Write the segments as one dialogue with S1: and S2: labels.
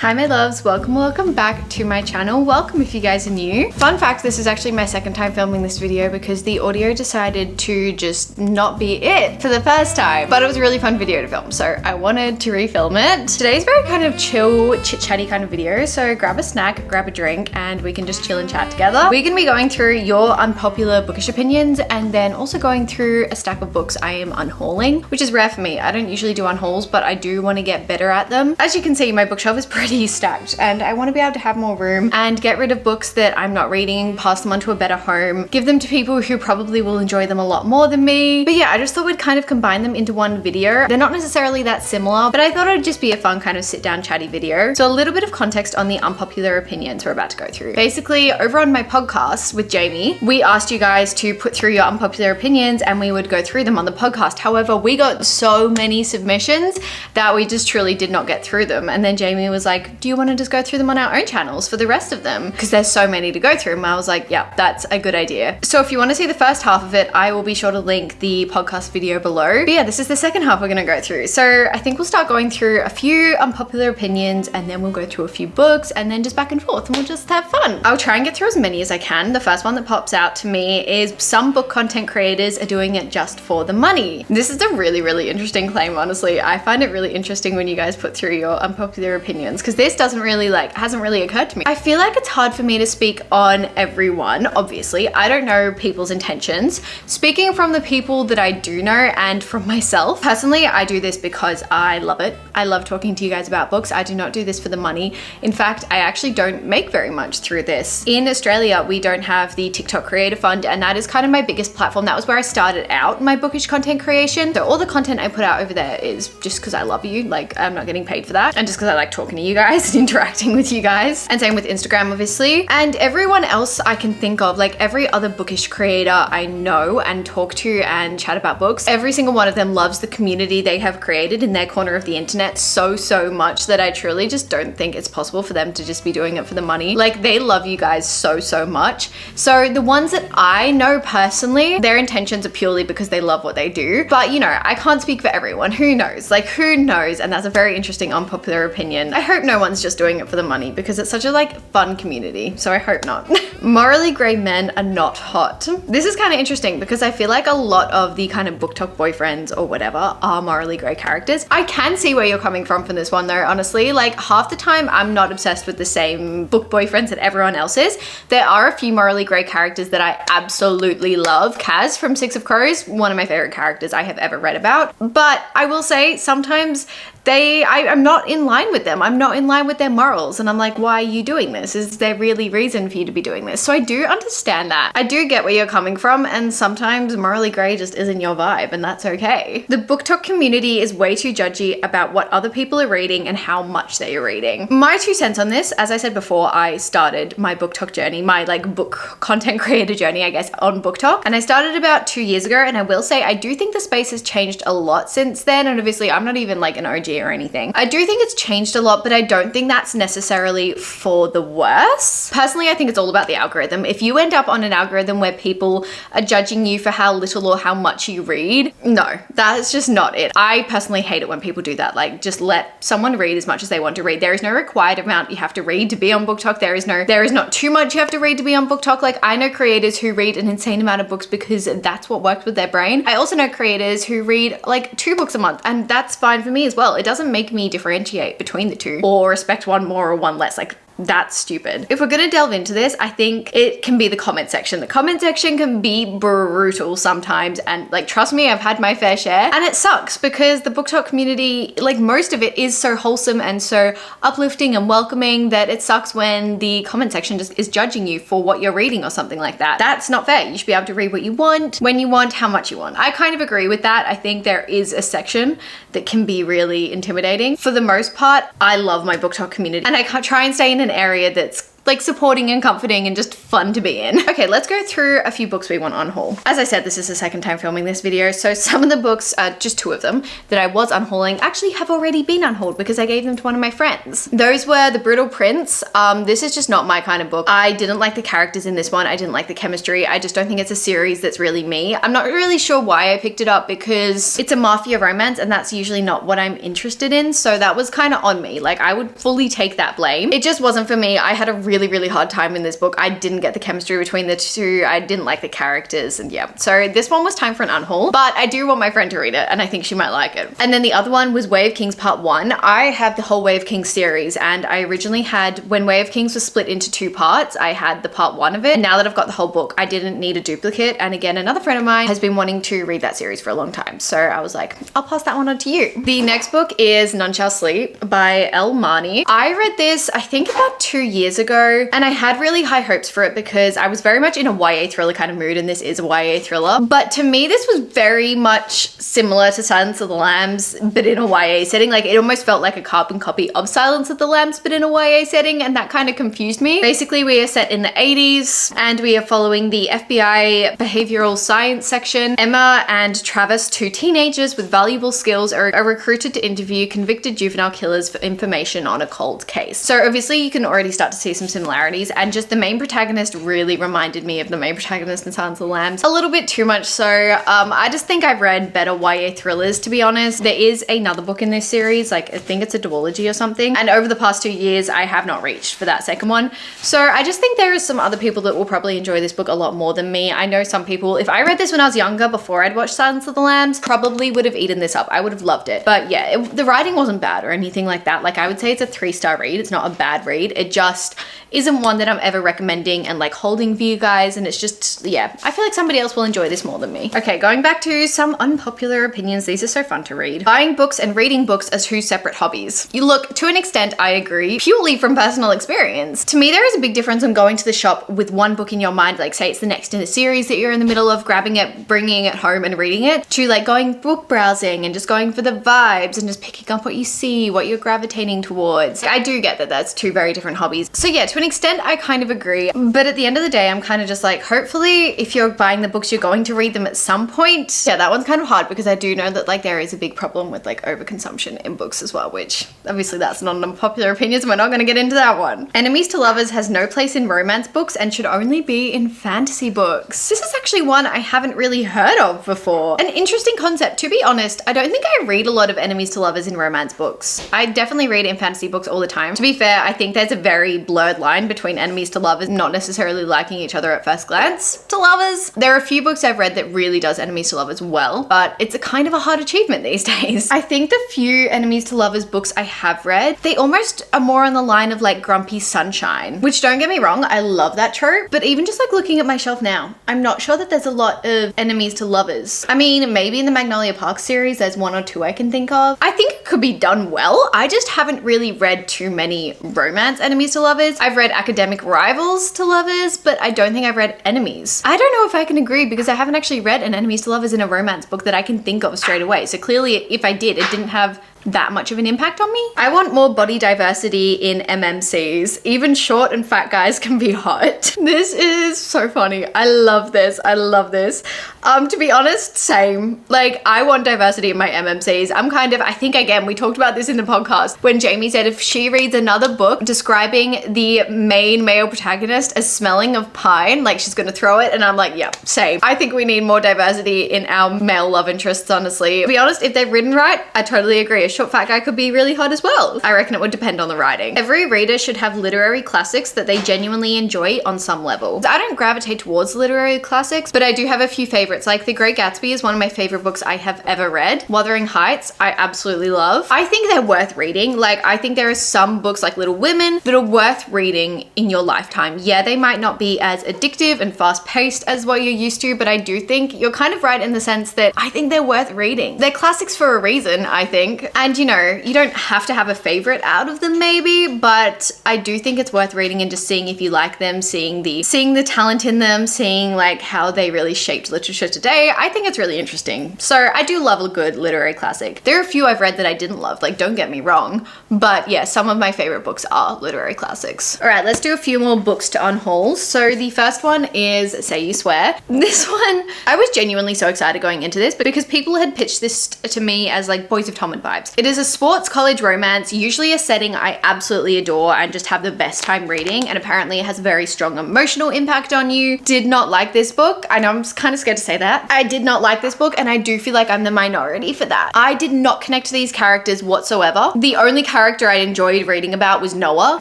S1: Hi my loves, welcome back to my channel. Welcome if you guys are new. Fun fact, this is actually my second time filming this video because the audio decided to just not be it for the first time. But it was a really fun video to film, so I wanted to refilm it. Today's very kind of chill, chit-chatty kind of video, so grab a snack, grab a drink, and we can just chill and chat together. We're gonna be going through your unpopular bookish opinions and then also going through a stack of books I am unhauling, which is rare for me. I don't usually do unhauls, but I do want to get better at them. As you can see, my bookshelf is pretty stacked and I want to be able to have more room and get rid of books that I'm not reading, pass them on to a better home, give them to people who probably will enjoy them a lot more than me. But yeah, I just thought we'd kind of combine them into one video. They're not necessarily that similar, but I thought it'd just be a fun kind of sit down chatty video. So a little bit of context on the unpopular opinions we're about to go through. Basically, over on my podcast with Jamie, we asked you guys to put through your unpopular opinions and we would go through them on the podcast. However, we got so many submissions that we just truly did not get through them. And then Jamie was like, do you want to just go through them on our own channels for the rest of them? Because there's so many to go through. And I was like, yeah, that's a good idea. So if you want to see the first half of it, I will be sure to link the podcast video below. But yeah, this is the second half we're going to go through. So I think we'll start going through a few unpopular opinions and then we'll go through a few books and then just back and forth and we'll just have fun. I'll try and get through as many as I can. The first one that pops out to me is some book content creators are doing it just for the money. This is a really, really interesting claim, honestly. I find it really interesting when you guys put through your unpopular opinions because this doesn't really hasn't really occurred to me. I feel like it's hard for me to speak on everyone, obviously. I don't know people's intentions. Speaking from the people that I do know and from myself, personally, I do this because I love it. I love talking to you guys about books. I do not do this for the money. In fact, I actually don't make very much through this. In Australia, we don't have the TikTok Creator Fund, and that is kind of my biggest platform. That was where I started out my bookish content creation. So all the content I put out over there is just because I love you. Like, I'm not getting paid for that. And just because I like talking to you guys and interacting with you guys. And same with Instagram, obviously. And everyone else I can think of, like every other bookish creator I know and talk to and chat about books, every single one of them loves the community they have created in their corner of the internet so much that I truly just don't think it's possible for them to just be doing it for the money. Like, they love you guys so much. So the ones that I know personally, their intentions are purely because they love what they do. But you know, I can't speak for everyone. Who knows? Like, who knows? And that's a very interesting unpopular opinion. I hope no one's just doing it for the money because it's such a fun community. So I hope not. Morally grey men are not hot. This is kind of interesting because I feel like a lot of the kind of book talk boyfriends or whatever are morally grey characters. I can see where you're coming from this one though, honestly. Like, half the time I'm not obsessed with the same book boyfriends that everyone else is. There are a few morally grey characters that I absolutely love. Kaz from Six of Crows, one of my favorite characters I have ever read about. But I will say sometimes I'm not in line with them. I'm not in line with their morals. And I'm like, why are you doing this? Is there really reason for you to be doing this? So I do understand that. I do get where you're coming from. And sometimes morally grey just isn't your vibe, and that's okay. The book talk community is way too judgy about what other people are reading and how much they are reading. My 2 cents on this, as I said before, I started my book talk journey, my book content creator journey, I guess, on book talk. And I started about 2 years ago. And I will say, I do think the space has changed a lot since then. And obviously I'm not even an OG or anything. I do think it's changed a lot, but I don't think that's necessarily for the worse. Personally, I think it's all about the algorithm. If you end up on an algorithm where people are judging you for how little or how much you read, no, that's just not it. I personally hate it when people do that. Like, just let someone read as much as they want to read. There is no required amount you have to read to be on book talk. There is not too much you have to read to be on book talk. Like, I know creators who read an insane amount of books because that's what works with their brain. I also know creators who read 2 books a month, and that's fine for me as well. It doesn't make me differentiate between the two or respect one more or one less. That's stupid. If we're gonna delve into this, I think it can be the comment section. The comment section can be brutal sometimes, and trust me, I've had my fair share, and it sucks because the book talk community, most of it is so wholesome and so uplifting and welcoming that it sucks when the comment section just is judging you for what you're reading or something like that. That's not fair. You should be able to read what you want, when you want, how much you want. I kind of agree with that. I think there is a section that can be really intimidating. For the most part, I love my book talk community, and I try and stay in an area that's like supporting and comforting and just fun to be in. Okay, let's go through a few books we want on haul. As I said, this is the second time filming this video, so some of the books, just 2 of them, that I was unhauling actually have already been unhauled because I gave them to one of my friends. Those were The Brutal Prince. This is just not my kind of book. I didn't like the characters in this one. I didn't like the chemistry. I just don't think it's a series that's really me. I'm not really sure why I picked it up because it's a mafia romance and that's usually not what I'm interested in, so that was kind of on me. Like, I would fully take that blame. It just wasn't for me. I had a really hard time in this book. I didn't get the chemistry between the two. I didn't like the characters, and yeah. So this one was time for an unhaul, but I do want my friend to read it and I think she might like it. And then the other one was Way of Kings Part 1. I have the whole Way of Kings series, and I originally had, when Way of Kings was split into 2 parts, I had the part 1 of it. And now that I've got the whole book, I didn't need a duplicate. And again, another friend of mine has been wanting to read that series for a long time. So I was like, I'll pass that one on to you. The next book is None Shall Sleep by Elle Marney. I read this, I think about 2 years ago, and I had really high hopes for it because I was very much in a YA thriller kind of mood, and this is a YA thriller. But to me, this was very much similar to Silence of the Lambs, but in a YA setting. Like, it almost felt like a carbon copy of Silence of the Lambs, but in a YA setting, and that kind of confused me. Basically, we are set in the 80s, and we are following the FBI behavioral science section. Emma and Travis, 2 teenagers with valuable skills, are recruited to interview convicted juvenile killers for information on a cold case. So obviously you can already start to see some similarities, and just the main protagonist really reminded me of the main protagonist in Silence of the Lambs a little bit too much. So I just think I've read better YA thrillers, to be honest. There is another book in this series, like I think it's a duology or something, and over the past 2 years I have not reached for that second one. So I just think there are some other people that will probably enjoy this book a lot more than me. I know some people, if I read this when I was younger, before I'd watched Silence of the Lambs, probably would have eaten this up. I would have loved it. But yeah, the writing wasn't bad or anything like that. Like, I would say it's a 3-star read. It's not a bad read. It just isn't one that I'm ever recommending and like holding for you guys, and it's just, yeah, I feel like somebody else will enjoy this more than me. Okay, going back to some unpopular opinions. These are so fun to read. Buying books and reading books as 2 separate hobbies. You look, to an extent I agree, purely from personal experience. To me, there is a big difference on going to the shop with one book in your mind, like say it's the next in a series that you're in the middle of, grabbing it, bringing it home and reading it, to like going book browsing and just going for the vibes and just picking up what you see, what you're gravitating towards. I do get that that's 2 very different hobbies. So yeah, to an extent I kind of agree, but at the end of the day I'm kind of just like, hopefully if you're buying the books you're going to read them at some point. Yeah, that one's kind of hard because I do know that like there is a big problem with like overconsumption in books as well, which obviously that's not an unpopular opinion, so we're not going to get into that one. Enemies to Lovers has no place in romance books and should only be in fantasy books. This is actually one I haven't really heard of before. An interesting concept. To be honest, I don't think I read a lot of enemies to lovers in romance books. I definitely read in fantasy books all the time. To be fair, I think there's a very blurred line between enemies to lovers not necessarily liking each other at first glance to lovers. There are a few books I've read that really does enemies to lovers well, but it's a kind of a hard achievement these days. I think the few enemies to lovers books I have read, they almost are more on the line of like Grumpy Sunshine, which, don't get me wrong, I love that trope, but even just like looking at my shelf now, I'm not sure that there's a lot of enemies to lovers. I mean, maybe in the Magnolia Park series there's 1 or 2 I can think of. I think it could be done well. I just haven't really read too many romance enemies to lovers. I've read academic rivals to lovers, but I don't think I've read enemies. I don't know if I can agree because I haven't actually read an enemies to lovers in a romance book that I can think of straight away. So clearly if I did, it didn't have that much of an impact on me. I want more body diversity in MMCs. Even short and fat guys can be hot. This is so funny. I love this. I love this. To be honest, same. Like, I want diversity in my MMCs. I'm kind of, I think again, we talked about this in the podcast when Jamie said if she reads another book describing the main male protagonist as smelling of pine, like she's gonna throw it, and I'm like, yeah, same. I think we need more diversity in our male love interests, honestly. To be honest, if they're written right, I totally agree. Short fat guy could be really hot as well. I reckon it would depend on the writing. Every reader should have literary classics that they genuinely enjoy on some level. I don't gravitate towards literary classics, but I do have a few favorites. Like The Great Gatsby is one of my favorite books I have ever read. Wuthering Heights, I absolutely love. I think they're worth reading. Like, I think there are some books like Little Women that are worth reading in your lifetime. Yeah, they might not be as addictive and fast paced as what you're used to, but I do think you're kind of right in the sense that I think they're worth reading. They're classics for a reason, I think. And you know, you don't have to have a favorite out of them maybe, but I do think it's worth reading and just seeing if you like them, seeing the talent in them, seeing like how they really shaped literature today. I think it's really interesting. So I do love a good literary classic. There are a few I've read that I didn't love, like don't get me wrong, but yeah, some of my favorite books are literary classics. All right, let's do a few more books to unhaul. So the first one is Say You Swear. This one, I was genuinely so excited going into this, but because people had pitched this to me as like Boys of Tom and vibes. It is a sports college romance, usually a setting I absolutely adore and just have the best time reading, and apparently it has a very strong emotional impact on you. Did not like this book. I know I'm kind of scared to say that. I did not like this book, and I do feel like I'm the minority for that. I did not connect to these characters whatsoever. The only character I enjoyed reading about was Noah.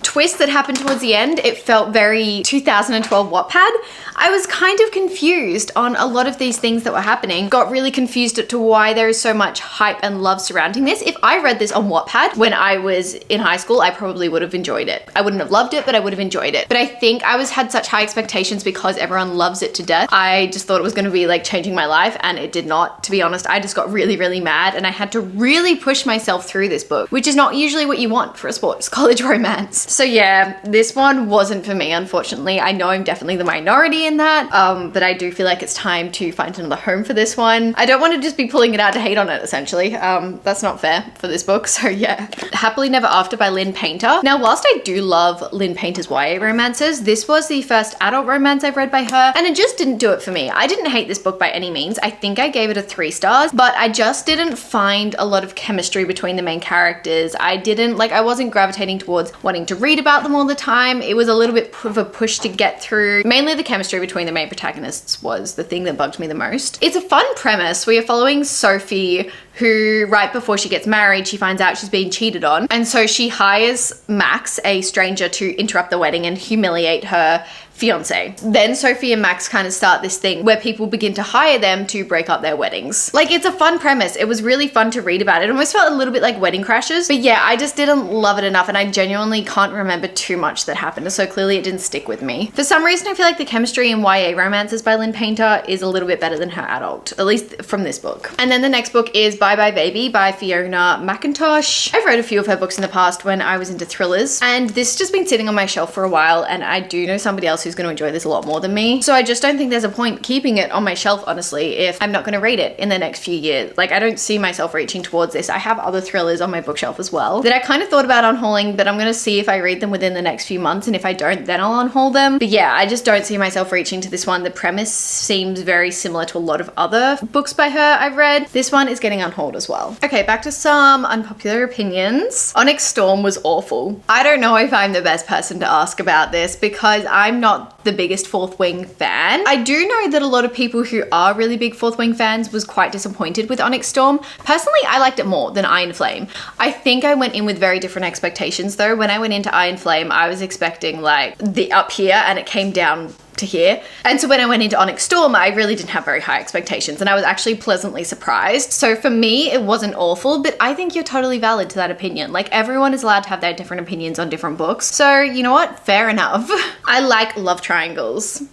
S1: Twist that happened towards the end, it felt very 2012 Wattpad. I was kind of confused on a lot of these things that were happening. Got really confused as to why there is so much hype and love surrounding this. If I read this on Wattpad when I was in high school, I probably would have enjoyed it. I wouldn't have loved it, but I would have enjoyed it. But I think I had such high expectations because everyone loves it to death. I just thought it was going to be like changing my life, and it did not. To be honest, I just got really, really mad, and I had to really push myself through this book, which is not usually what you want for a sports college romance. So yeah, this one wasn't for me, unfortunately. I know I'm definitely the minority in that, but I do feel like it's time to find another home for this one. I don't want to just be pulling it out to hate on it, essentially. That's not fair for this book, so yeah. Happily Never After by Lynn Painter. Now, whilst I do love Lynn Painter's YA romances, this was the first adult romance I've read by her, and it just didn't do it for me. I didn't hate this book by any means. I think I gave it a 3 stars, but I just didn't find a lot of chemistry between the main characters. I wasn't gravitating towards wanting to read about them all the time. It was a little bit of a push to get through. Mainly the chemistry between the main protagonists was the thing that bugged me the most. It's a fun premise. We are following Sophie, who right before she gets married, she finds out she's being cheated on. And so she hires Max, a stranger, to interrupt the wedding and humiliate her fiance. Then Sophie and Max kind of start this thing where people begin to hire them to break up their weddings. Like, it's a fun premise. It was really fun to read about. It almost felt a little bit like Wedding Crashers. But yeah, I just didn't love it enough, and I genuinely can't remember too much that happened. So clearly it didn't stick with me. For some reason, I feel like the chemistry in YA romances by Lynn Painter is a little bit better than her adult, at least from this book. And then the next book is Bye Bye Baby by Fiona McIntosh. I've read a few of her books in the past when I was into thrillers, and this has just been sitting on my shelf for a while, and I do know somebody else who's going to enjoy this a lot more than me. So I just don't think there's a point keeping it on my shelf, honestly, if I'm not going to read it in the next few years. Like, I don't see myself reaching towards this. I have other thrillers on my bookshelf as well that I kind of thought about unhauling, but I'm going to see if I read them within the next few months, and if I don't, then I'll unhaul them. But yeah, I just don't see myself reaching to this one. The premise seems very similar to a lot of other books by her I've read. This one is getting unhauled as well. Okay, back to some unpopular opinions. Onyx Storm was awful. I don't know if I'm the best person to ask about this because I'm not the biggest Fourth Wing fan. I do know that a lot of people who are really big Fourth Wing fans was quite disappointed with Onyx Storm. Personally, I liked it more than Iron Flame. I think I went in with very different expectations though. When I went into Iron Flame, I was expecting like the up here, and it came down to here. And so when I went into Onyx Storm, I really didn't have very high expectations, and I was actually pleasantly surprised. So for me, it wasn't awful, but I think you're totally valid to that opinion. Like, everyone is allowed to have their different opinions on different books. So you know what? Fair enough. I like love triangles.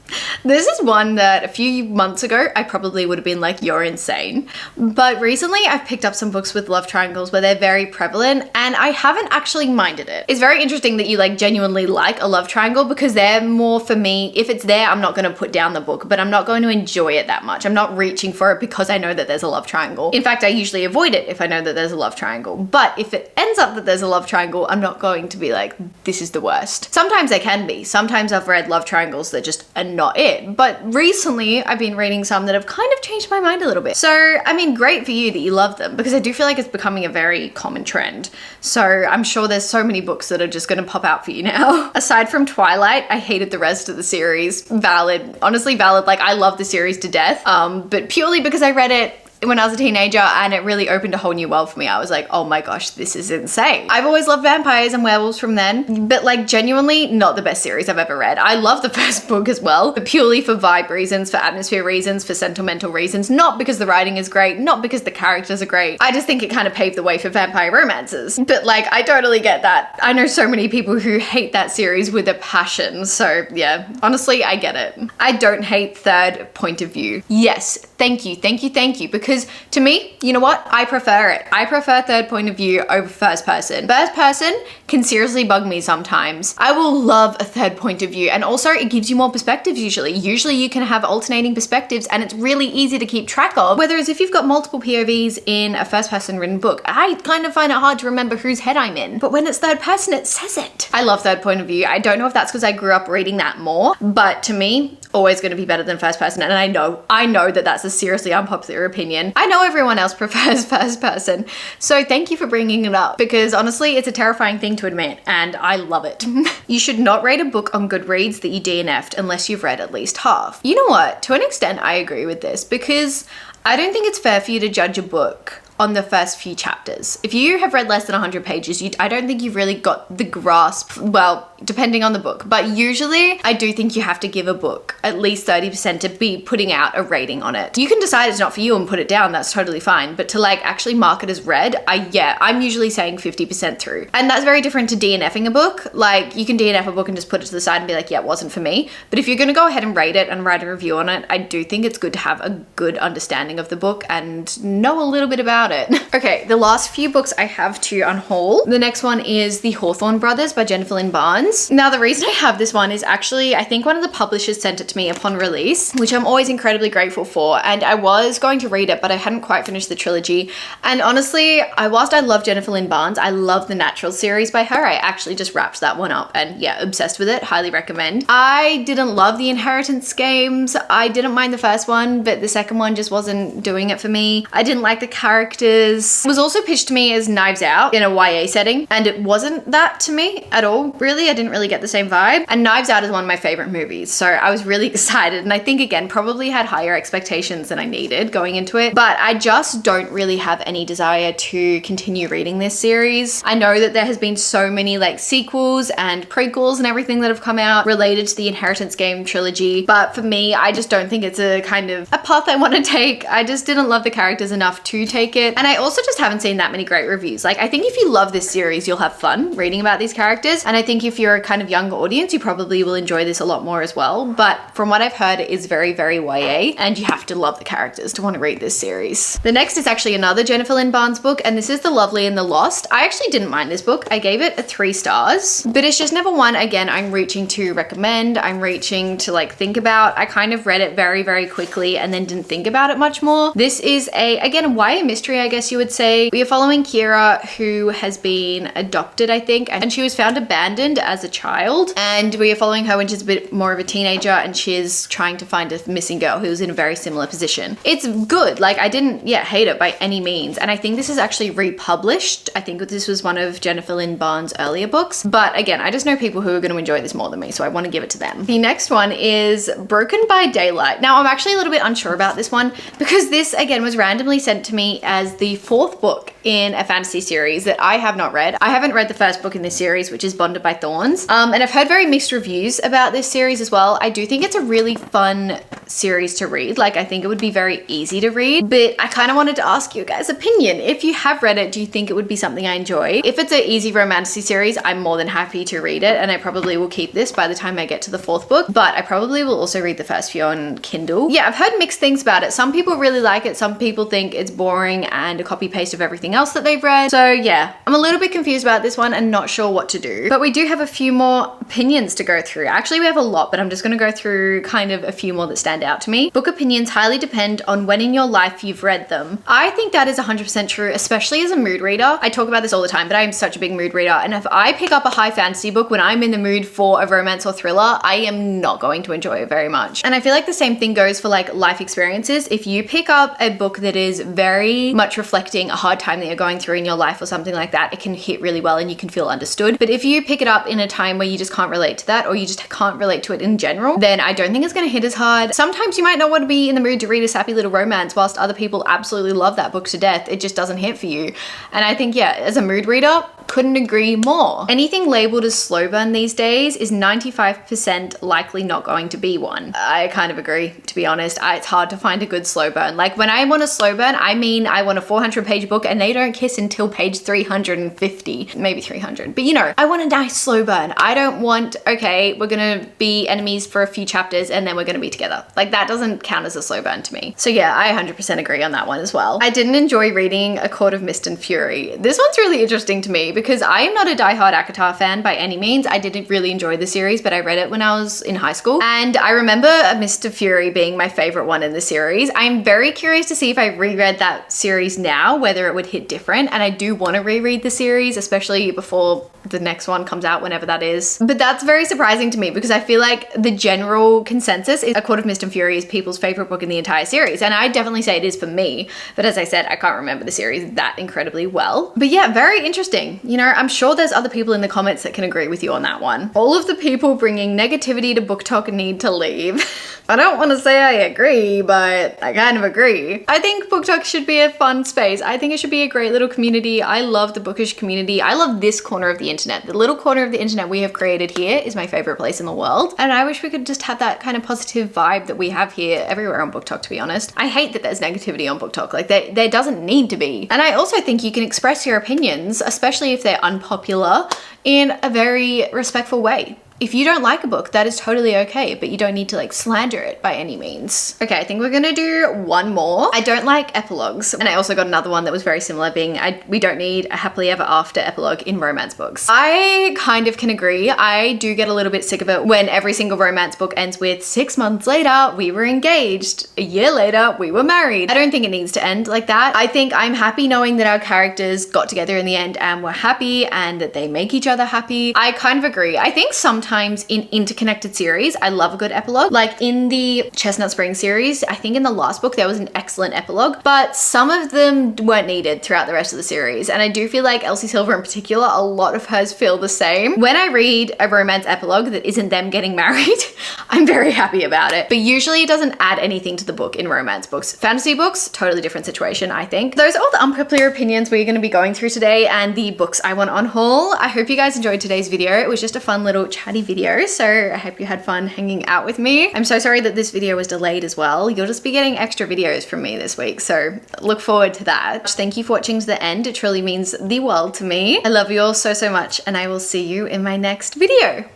S1: This is one that a few months ago, I probably would have been like, you're insane. But recently I've picked up some books with love triangles where they're very prevalent, and I haven't actually minded it. It's very interesting that you like genuinely like a love triangle, because they're more for me, if it's there, I'm not going to put down the book, but I'm not going to enjoy it that much. I'm not reaching for it because I know that there's a love triangle. In fact, I usually avoid it if I know that there's a love triangle. But if it ends up that there's a love triangle, I'm not going to be like, this is the worst. Sometimes they can be. Sometimes I've read love triangles that just are not it. But recently I've been reading some that have kind of changed my mind a little bit. So, I mean, great for you that you love them, because I do feel like it's becoming a very common trend. So I'm sure there's so many books that are just going to pop out for you now. Aside from Twilight, I hated the rest of the series. Valid, honestly valid. Like, I love the series to death, but purely because I read it when I was a teenager and it really opened a whole new world for me. I was like, oh my gosh, this is insane. I've always loved vampires and werewolves from then, but like genuinely not the best series I've ever read. I love the first book as well, but purely for vibe reasons, for atmosphere reasons, for sentimental reasons, not because the writing is great, not because the characters are great. I just think it kind of paved the way for vampire romances. But like, I totally get that. I know so many people who hate that series with a passion. So yeah, honestly, I get it. I don't hate third point of view. Yes, thank you, thank you, thank you. Because because to me, you know what? I prefer it. I prefer third point of view over first person. First person can seriously bug me sometimes. I will love a third point of view, and also it gives you more perspectives usually. Usually you can have alternating perspectives and it's really easy to keep track of. Whereas if you've got multiple POVs in a first person written book, I kind of find it hard to remember whose head I'm in. But when it's third person, it says it. I love third point of view. I don't know if that's because I grew up reading that more, but to me, always going to be better than first person. And I know that that's a seriously unpopular opinion. I know everyone else prefers first person. So thank you for bringing it up, because honestly, it's a terrifying thing to admit and I love it. You should not rate a book on Goodreads that you DNF'd unless you've read at least half. You know what? To an extent, I agree with this, because I don't think it's fair for you to judge a book on the first few chapters. If you have read less than 100 pages, I don't think you've really got the grasp, well, depending on the book, but usually I do think you have to give a book at least 30% to be putting out a rating on it. You can decide it's not for you and put it down, that's totally fine, but to like actually mark it as read, I'm usually saying 50% through. And that's very different to DNFing a book. Like you can DNF a book and just put it to the side and be like, yeah, it wasn't for me. But if you're gonna go ahead and rate it and write a review on it, I do think it's good to have a good understanding of the book and know a little bit about it. Okay, the last few books I have to unhaul. The next one is The Hawthorne Brothers by Jennifer Lynn Barnes. Now the reason I have this one is actually, I think one of the publishers sent it to me upon release, which I'm always incredibly grateful for. And I was going to read it, but I hadn't quite finished the trilogy. And honestly, whilst I love Jennifer Lynn Barnes, I love the Natural series by her. I actually just wrapped that one up and yeah, obsessed with it, highly recommend. I didn't love the Inheritance games. I didn't mind the first one, but the second one just wasn't doing it for me. I didn't like the characters. It was also pitched to me as Knives Out in a YA setting, and it wasn't that to me at all, really. I didn't really get the same vibe. And Knives Out is one of my favorite movies, so I was really excited, and I think again probably had higher expectations than I needed going into it, but I just don't really have any desire to continue reading this series. I know that there has been so many like sequels and prequels and everything that have come out related to the Inheritance game trilogy, but for me, I just don't think it's a kind of a path I want to take. I just didn't love the characters enough to take it, and I also just haven't seen that many great reviews. Like I think if you love this series, you'll have fun reading about these characters, and I think if you're a kind of younger audience, you probably will enjoy this a lot more as well. But from what I've heard, it is very, very YA, and you have to love the characters to want to read this series. The next is actually another Jennifer Lynn Barnes book, and this is The Lovely and the Lost. I actually didn't mind this book. I gave it 3 stars, but it's just never one, again, I'm reaching to recommend, I'm reaching to like think about. I kind of read it very, very quickly and then didn't think about it much more. This is again, YA mystery, I guess you would say. We are following Kira, who has been adopted, I think, and she was found abandoned as a child, and we are following her when she's a bit more of a teenager, and she's trying to find a missing girl who's in a very similar position. It's good. Like I didn't hate it by any means, and I think this is actually republished. I think this was one of Jennifer Lynn Barnes' earlier books, but again, I just know people who are going to enjoy this more than me, so I want to give it to them. The next one is Broken by Daylight. Now I'm actually a little bit unsure about this one, because this again was randomly sent to me as the 4th book in a fantasy series that I have not read. I haven't read the first book in this series, which is Bonded by Thorns, and I've heard very mixed reviews about this series as well. I do think it's a really fun series to read. Like I think it would be very easy to read, but I kind of wanted to ask you guys' opinion. If you have read it, do you think it would be something I enjoy? If it's an easy romantasy series, I'm more than happy to read it, and I probably will keep this by the time I get to the 4th book, but I probably will also read the first few on Kindle. Yeah, I've heard mixed things about it. Some people really like it, some people think it's boring and a copy paste of everything else that they've read. So yeah, I'm a little bit confused about this one and not sure what to do, but we do have a few more opinions to go through. Actually, we have a lot, but I'm just going to go through kind of a few more that stand out to me. Book opinions highly depend on when in your life you've read them. I think that is 100% true, especially as a mood reader. I talk about this all the time, but I am such a big mood reader, and if I pick up a high fantasy book when I'm in the mood for a romance or thriller, I am not going to enjoy it very much. And I feel like the same thing goes for like life experiences. If you pick up a book that is very much reflecting a hard time that you're going through in your life or something like that, it can hit really well and you can feel understood. But if you pick it up in a time where you just can't relate to that, or you just can't relate to it in general, then I don't think it's going to hit as hard. Sometimes you might not want to be in the mood to read a sappy little romance, whilst other people absolutely love that book to death. It just doesn't hit for you. And I think, yeah, as a mood reader, Couldn't agree more. Anything labeled as slow burn these days is 95% likely not going to be one. I kind of agree, to be honest. It's hard to find a good slow burn. Like when I want a slow burn, I mean I want a 400-page book and they don't kiss until page 350, maybe 300. But you know, I want a nice slow burn. I don't want, okay, we're gonna be enemies for a few chapters and then we're gonna be together. Like that doesn't count as a slow burn to me. So yeah, I 100% agree on that one as well. I didn't enjoy reading A Court of Mist and Fury. This one's really interesting to me because I am not a diehard ACOTAR fan by any means. I didn't really enjoy the series, but I read it when I was in high school. And I remember A Mist of Fury being my favorite one in the series. I'm very curious to see if I reread that series now, whether it would hit different. And I do want to reread the series, especially before the next one comes out, whenever that is. But that's very surprising to me because I feel like the general consensus is A Court of Mist and Fury is people's favorite book in the entire series. And I definitely say it is for me. But as I said, I can't remember the series that incredibly well. But yeah, very interesting. You know, I'm sure there's other people in the comments that can agree with you on that one. All of the people bringing negativity to BookTok need to leave. I don't want to say I agree, but I kind of agree. I think BookTok should be a fun space. I think it should be a great little community. I love the bookish community. I love this corner of the internet. The little corner of the internet we have created here is my favorite place in the world. And I wish we could just have that kind of positive vibe that we have here everywhere on BookTok, to be honest. I hate that there's negativity on BookTok. Like there doesn't need to be. And I also think you can express your opinions, especially if they're unpopular, in a very respectful way. If you don't like a book, that is totally okay, but you don't need to like slander it by any means. Okay, I think we're gonna do one more. I don't like epilogues. And I also got another one that was very similar, being we don't need a happily ever after epilogue in romance books. I kind of can agree. I do get a little bit sick of it when every single romance book ends with 6 months later, we were engaged. A year later, we were married. I don't think it needs to end like that. I think I'm happy knowing that our characters got together in the end and were happy and that they make each other happy. I kind of agree. I think sometimes in interconnected series, I love a good epilogue. Like in the Chestnut Spring series, I think in the last book there was an excellent epilogue, but some of them weren't needed throughout the rest of the series. And I do feel like Elsie Silver in particular, a lot of hers feel the same. When I read a romance epilogue that isn't them getting married, I'm very happy about it. But usually it doesn't add anything to the book in romance books. Fantasy books, totally different situation, I think. Those are all the unpopular opinions we're going to be going through today and the books I want on haul. I hope you guys enjoyed today's video. It was just a fun little chatty video, so I hope you had fun hanging out with me. I'm so sorry that this video was delayed as well. You'll just be getting extra videos from me this week, so look forward to that. Thank you for watching to the end. It truly means the world to me. I love you all so much, and I will see you in my next video.